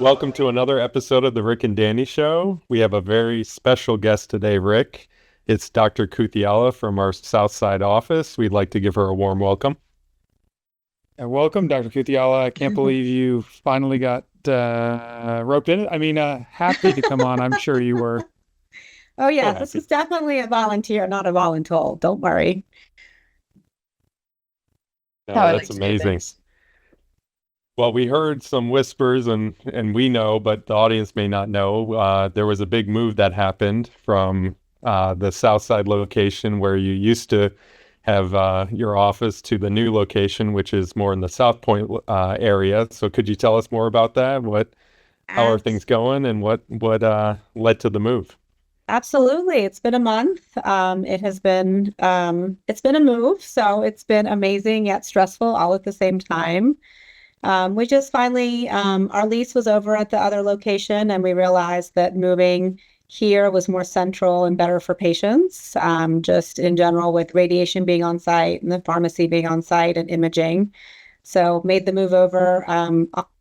Welcome to another episode of the Rick and Danny Show. We have a very special guest today, Rick. It's Dr. Kuthiala from our Southside office. We'd like to give her a warm welcome. And welcome, Dr. Kuthiala. I can't believe you finally got roped in. Happy to come on. I'm sure you were. Oh, yeah, So this happy. is definitely a volunteer, not a voluntold. Don't worry. How No, I that's like to do amazing. things. Well, we heard some whispers and we know, but the audience may not know. There was a big move that happened from the Southside location where you used to have your office to the new location, which is more in the South Point area. So could you tell us more about that? How are things Abs- going, and what led to the move? Absolutely. It's been a month. It's been a move, so it's been amazing yet stressful all at the same time. We just finally, our lease was over at the other location, and we realized that moving here was more central and better for patients, just in general, with radiation being on site and the pharmacy being on site and imaging. So made the move over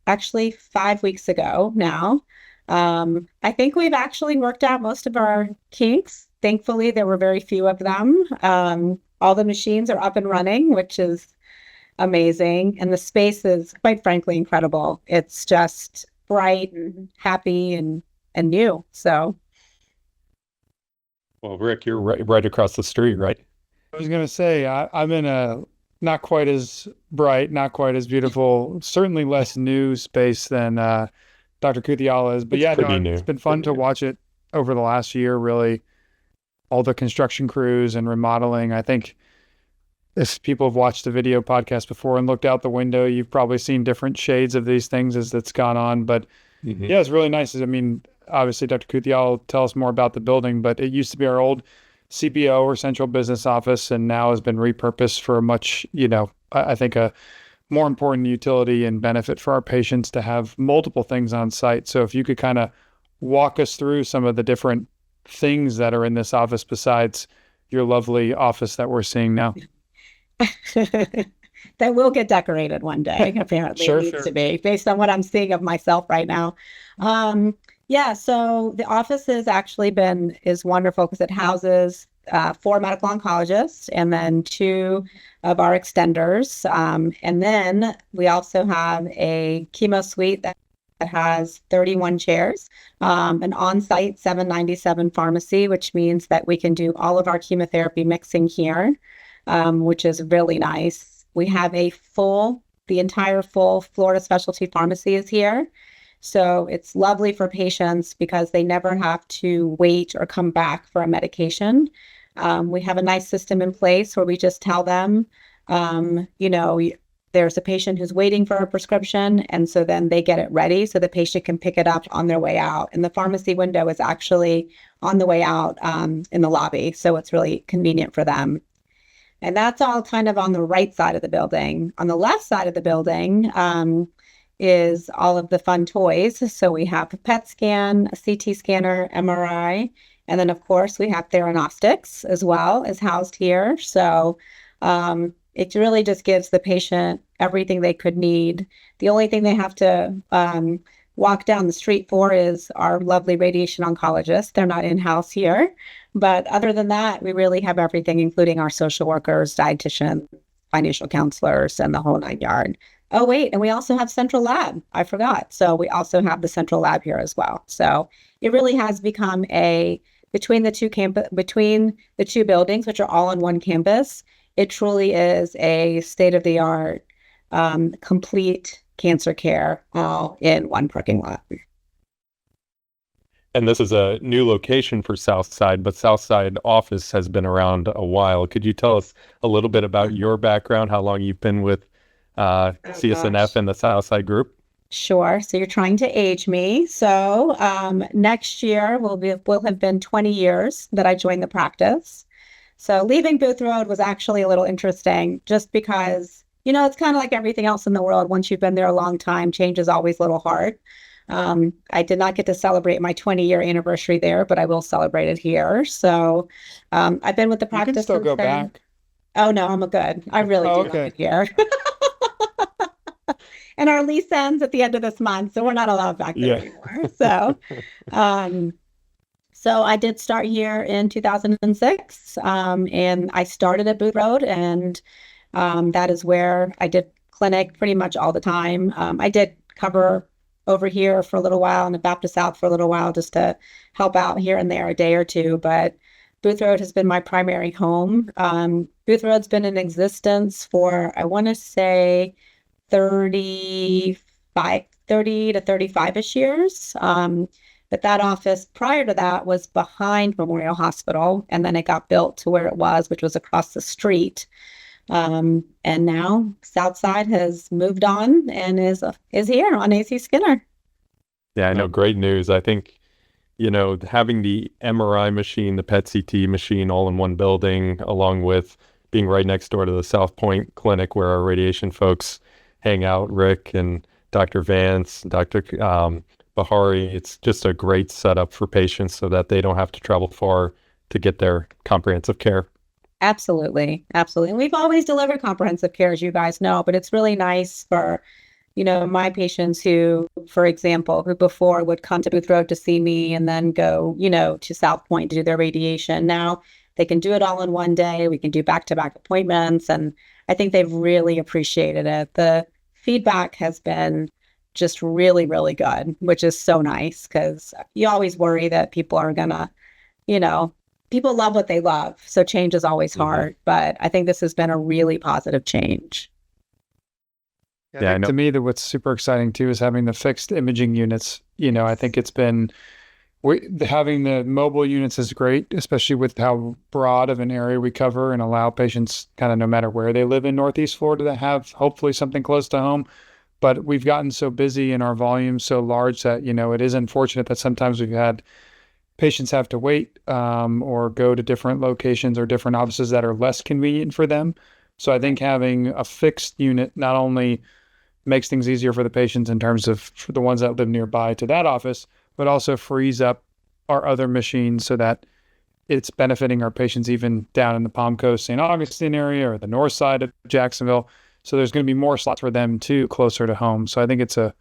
actually 5 weeks ago now. I think we've actually worked out most of our kinks. Thankfully, there were very few of them. All the machines are up and running, which is amazing. And the space is quite frankly incredible. It's just bright and happy and new. So Well, Rick, you're right across the street, right? I was going to say, I'm in a not quite as bright, not quite as beautiful, certainly less new space than Dr. Kuthiala is. But It's yeah, no, pretty it's new. been fun to watch it over the last year, really. All the construction crews and remodeling. I think if people have watched the video podcast before and looked out the window, you've probably seen different shades of these things as it's gone on. But Hmm. yeah, it's really nice. Obviously, Dr. Kuthial will tell us more about the building, but it used to be our old CBO or central business office, and now has been repurposed for a much, I think a more important utility and benefit for our patients to have multiple things on site. So if you could kind of walk us through some of the different things that are in this office besides your lovely office that we're seeing now. that will get decorated one day. Apparently, it Sure, needs to sure. be based on what I'm seeing of myself right now. Yeah, so the office has actually been is wonderful because it houses four medical oncologists and then two of our extenders. And then we also have a chemo suite that has 31 chairs, an on-site 797 pharmacy, which means that we can do all of our chemotherapy mixing here, which is really nice. We have the entire full Florida specialty pharmacy is here. So it's lovely for patients because they never have to wait or come back for a medication. We have a nice system in place where we just tell them, um, you know, there's a patient who's waiting for a prescription, and so then they get it ready so the patient can pick it up on their way out. And the pharmacy window is actually on the way out in the lobby, so it's really convenient for them. And that's all kind of on the right side of the building. On the left side of the building is all of the fun toys. So we have a PET scan, a CT scanner, MRI, and then of course we have theranostics as well as housed here. So it really just gives the patient everything they could need. The only thing they have to walk down the street for is our lovely radiation oncologist. They're not in-house here. But other than that, we really have everything, including our social workers, dietitians, financial counselors, and the whole nine yard. Oh, wait, and we also have central lab. I forgot. So we also have the central lab here as well. So it really has become between the two buildings, which are all on one campus, it truly is a state-of-the-art, complete cancer care all in one parking lot. And this is a new location for Southside, but Southside office has been around a while. Could you tell us a little bit about your background, how long you've been with Oh CSNF gosh. and the Southside group? Sure. So you're trying to age me. So next year will have been 20 years that I joined the practice. So leaving Booth Road was actually a little interesting just because, it's kind of like everything else in the world. Once you've been there a long time, change is always a little hard. I did not get to celebrate my 20-year anniversary there, but I will celebrate it here. So I've been with the You can practice still since go then. back. Oh no, I'm a good. I really Oh, do love okay. it here. and our lease ends at the end of this month, so we're not allowed back there anymore. So, um, so I did start here in 2006, and I started at Booth Road, and that is where I did clinic pretty much all the time. I did cover over here for a little while and at Baptist South for a little while just to help out here and there a day or two, but Booth Road has been my primary home. Booth Road's been in existence for, I want to say, 30 to 35-ish years. But that office prior to that was behind Memorial Hospital, and then it got built to where it was, which was across the street. And now Southside has moved on and is here on AC Skinner. Yeah, I know. Great news. I think, having the MRI machine, the PET CT machine all in one building, along with being right next door to the South Point Clinic where our radiation folks hang out, Rick and Dr. Vance, Dr. Bahari, it's just a great setup for patients so that they don't have to travel far to get their comprehensive care. Absolutely. Absolutely. And we've always delivered comprehensive care, as you guys know, but it's really nice for, my patients who, for example, who before would come to Booth Road to see me and then go, to South Point to do their radiation. Now they can do it all in one day. We can do back-to-back appointments. And I think they've really appreciated it. The feedback has been just really, really good, which is so nice because you always worry that people are gonna, people love what they love. So change is always hard, but I think this has been a really positive change. Yeah, I know. To me, what's super exciting too is having the fixed imaging units. I think it's been, having the mobile units is great, especially with how broad of an area we cover and allow patients kind of no matter where they live in Northeast Florida to have hopefully something close to home. But we've gotten so busy and our volume so large that, it is unfortunate that sometimes we've had patients have to wait or go to different locations or different offices that are less convenient for them. So I think having a fixed unit not only makes things easier for the patients in terms of for the ones that live nearby to that office, but also frees up our other machines so that it's benefiting our patients even down in the Palm Coast, St. Augustine area or the north side of Jacksonville. So there's going to be more slots for them too, closer to home. So I think it's a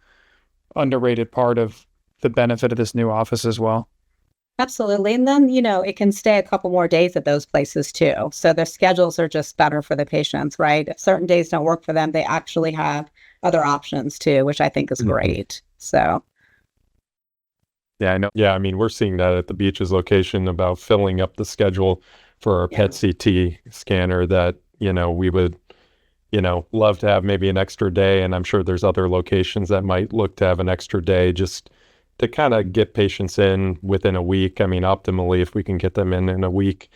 underrated part of the benefit of this new office as well. Absolutely. And then, it can stay a couple more days at those places too. So their schedules are just better for the patients, right? If certain days don't work for them, they actually have other options too, which I think is great. So. Yeah, I know. Yeah, I mean, we're seeing that at the Beaches location about filling up the schedule for our PET CT scanner that, we would, love to have maybe an extra day. And I'm sure there's other locations that might look to have an extra day just to kind of get patients in within a week. I mean, optimally, if we can get them in a week,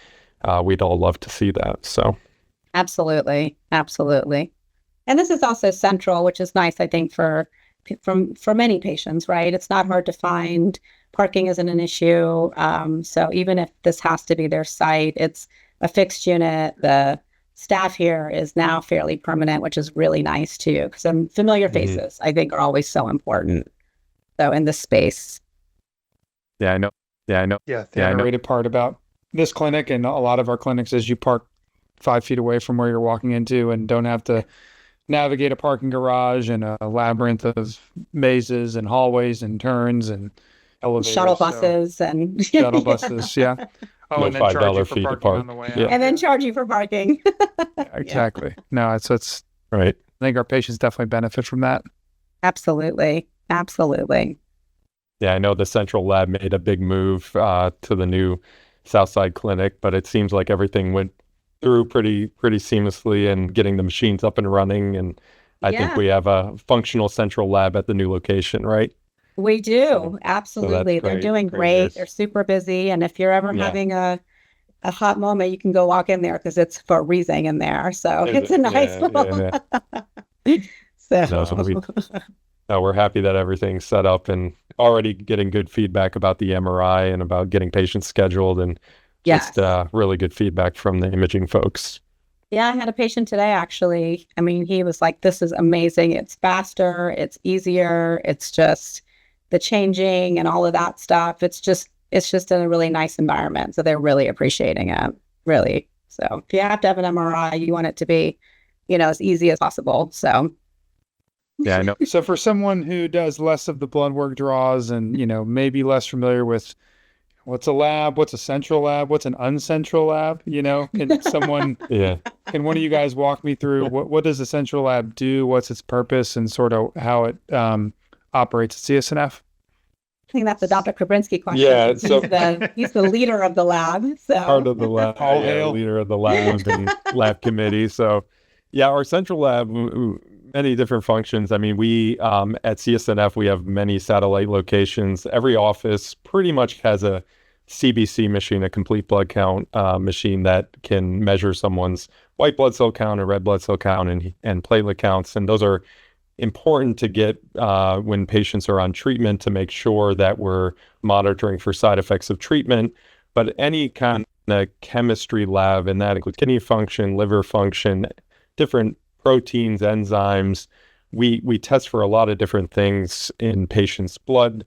we'd all love to see that. So. Absolutely. Absolutely. And this is also central, which is nice, I think, for many patients, right? It's not hard to find. Parking isn't an issue. So even if this has to be their site, it's a fixed unit. The staff here is now fairly permanent, which is really nice too. Because familiar faces, I think, are always so important. So in this space. Yeah, I know. Yeah, the underrated part about this clinic and a lot of our clinics is you park 5 feet away from where you're walking into and don't have to navigate a parking garage and a labyrinth of mazes and hallways and turns and elevators. Shuttle buses and shuttle buses, yeah. Oh, no and then $5 fee to park on the way out. Yeah. And then charge you for parking. Yeah, exactly. No, it's right. I think our patients definitely benefit from that. Absolutely. Absolutely. Yeah, I know the central lab made a big move to the new Southside clinic, but it seems like everything went through pretty seamlessly and getting the machines up and running. And I think we have a functional central lab at the new location, right? We do. Absolutely. They're doing great. They're super busy. And if you're ever having a hot moment, you can go walk in there because it's for breathing in there. So it's a nice little. So we're happy that everything's set up and already getting good feedback about the MRI and about getting patients scheduled and just really good feedback from the imaging folks. Yeah, I had a patient today, actually. I mean, he was like, this is amazing. It's faster. It's easier. It's just the changing and all of that stuff. It's just in a really nice environment. So they're really appreciating it. Really. So if you have to have an MRI, you want it to be, as easy as possible. So. Yeah, I know. So for someone who does less of the blood work draws and, maybe less familiar with what's a lab, what's a central lab, what's an uncentral lab, Yeah. can one of you guys walk me through what does a central lab do, what's its purpose, and sort of how it operates at CSNF? I think that's a Dr. Krabrinsky question. Yeah, so He's the leader of the lab. part So of the lab, All yeah, hail. leader of the lab and lab committee. So, yeah, our central lab, many different functions. I mean, we at CSNF, we have many satellite locations. Every office pretty much has a CBC machine, a complete blood count machine that can measure someone's white blood cell count and red blood cell count and platelet counts. And those are important to get when patients are on treatment to make sure that we're monitoring for side effects of treatment. But any kind of chemistry lab, and that includes kidney function, liver function, different proteins, enzymes. We test for a lot of different things in patients' blood,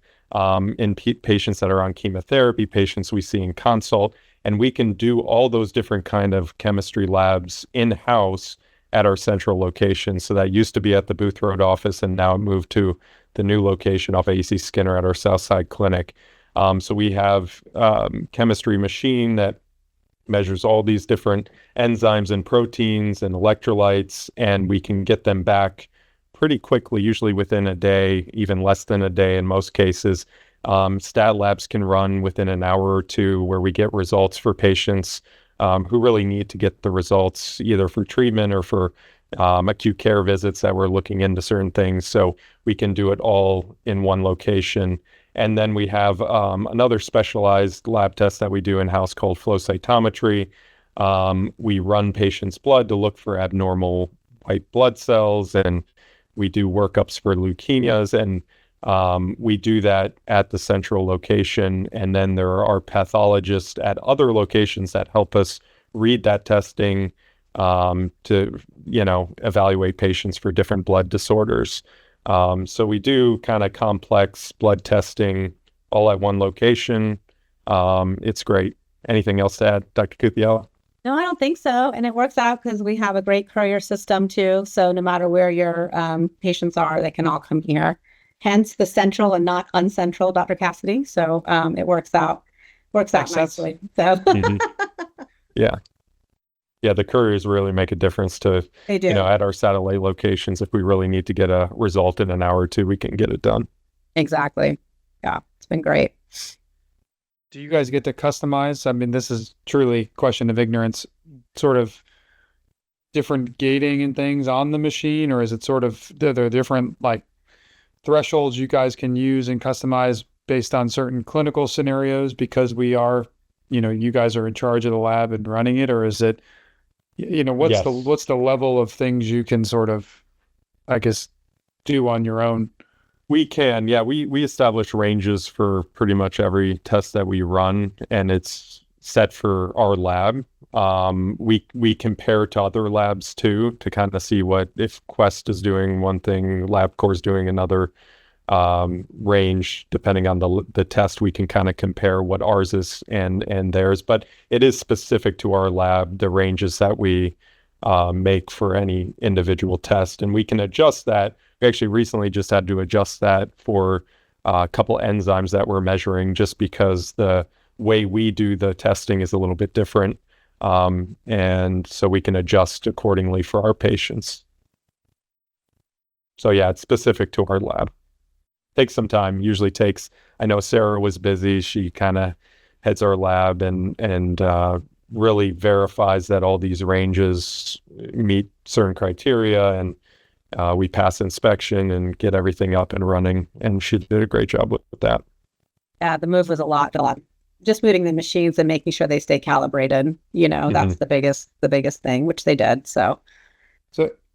in patients that are on chemotherapy, patients we see in consult, and we can do all those different kind of chemistry labs in-house at our central location. So that used to be at the Booth Road office, and now it moved to the new location off AC Skinner at our Southside clinic. So we have chemistry machine that measures all these different enzymes and proteins and electrolytes, and we can get them back pretty quickly, usually within a day, even less than a day in most cases. Stat labs can run within an hour or two, where we get results for patients who really need to get the results either for treatment or for acute care visits that we're looking into certain things. So we can do it all in one location. And then we have another specialized lab test that we do in-house called flow cytometry. We run patients' blood to look for abnormal white blood cells, and we do workups for leukemias, and we do that at the central location. And then there are pathologists at other locations that help us read that testing to, evaluate patients for different blood disorders. So we do kind of complex blood testing all at one location. It's great. Anything else to add, Dr. Kuthiala? no, I don't think so. And it works out because we have a great courier system too. So no matter where your patients are, they can all come here. Hence the central and not uncentral, Dr. Cassidy. So it works out Makes sense. nicely. So Mhm. Yeah. Yeah, the couriers really make a difference to, they do. at our satellite locations. If we really need to get a result in an hour or two, we can get it done. Exactly. Yeah, it's been great. Do you guys get to customize? I mean, this is truly a question of ignorance, sort of different gating and things on the machine, or is it sort of, are there different like thresholds you guys can use and customize based on certain clinical scenarios because we are, you guys are in charge of the lab and running it, or is it, Yes. what's the level of things you can sort of, I guess, do on your own? We can, yeah. We establish ranges for pretty much every test that we run, and it's set for our lab. We compare to other labs too to kind of see what if Quest is doing one thing, LabCorp is doing another range. Depending on the test, we can kind of compare what ours is and theirs. But it is specific to our lab, the ranges that we make for any individual test, and we can adjust that. We actually recently just had to adjust that for a couple enzymes that we're measuring, just because the way we do the testing is a little bit different. And so we can adjust accordingly for our patients. So yeah, it's specific to our lab. Takes some time, usually takes, I know Sarah was busy. She kind of heads our lab and really verifies that all these ranges meet certain criteria, and we pass inspection and get everything up and running. And she did a great job with that. Yeah, the move was a lot. Just moving the machines and making sure they stay calibrated. That's the biggest thing, which they did. So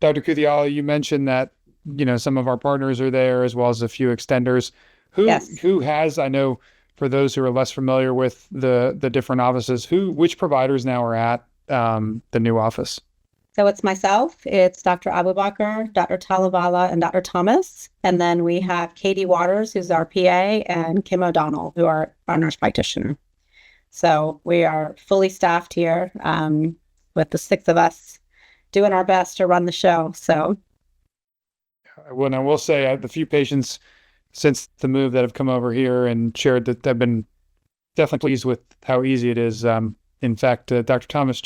Dr. Kuthiala, you mentioned that, some of our partners are there as well as a few extenders. Yes. Who has, I know for those who are less familiar with the different offices, which providers now are at the new office? So it's myself, it's Dr. Abubakar, Dr. Talavala, and Dr. Thomas. And then we have Katie Waters, who's our PA, and Kim O'Donnell, who are our nurse practitioner. So we are fully staffed here with the 6 of us doing our best to run the show. So Well, I will say the few patients since the move that have come over here and shared that they've been definitely pleased with how easy it is. In fact, Dr. Thomas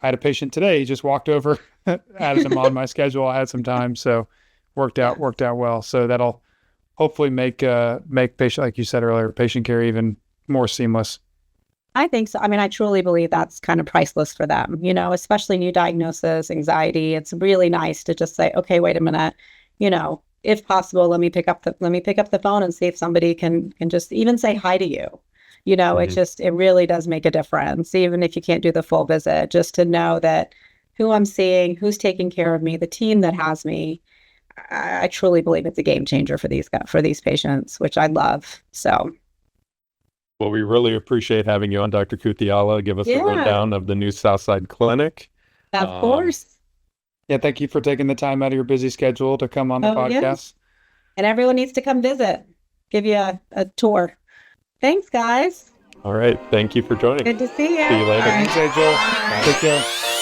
I had a patient today. He just walked over, added him on my schedule. I had some time, so worked out well. So that'll hopefully make patient, like you said earlier, patient care even more seamless. I think so. I mean, I truly believe that's kind of priceless for them, especially new diagnosis, anxiety. It's really nice to just say, okay, wait a minute, if possible, let me pick up the phone and see if somebody can just even say hi to you. It really does make a difference, even if you can't do the full visit, just to know that who I'm seeing, who's taking care of me, the team that has me. I truly believe it's a game changer for these patients, which I love. So. Well, we really appreciate having you on, Dr. Kuthiala. Give us a rundown of the new Southside clinic. Of course. Yeah, thank you for taking the time out of your busy schedule to come on the podcast. Yeah. And everyone needs to come visit, give you a tour. Thanks, guys. All right. Thank you for joining. Good to see you. See you later. Thanks, Sejal. Take care.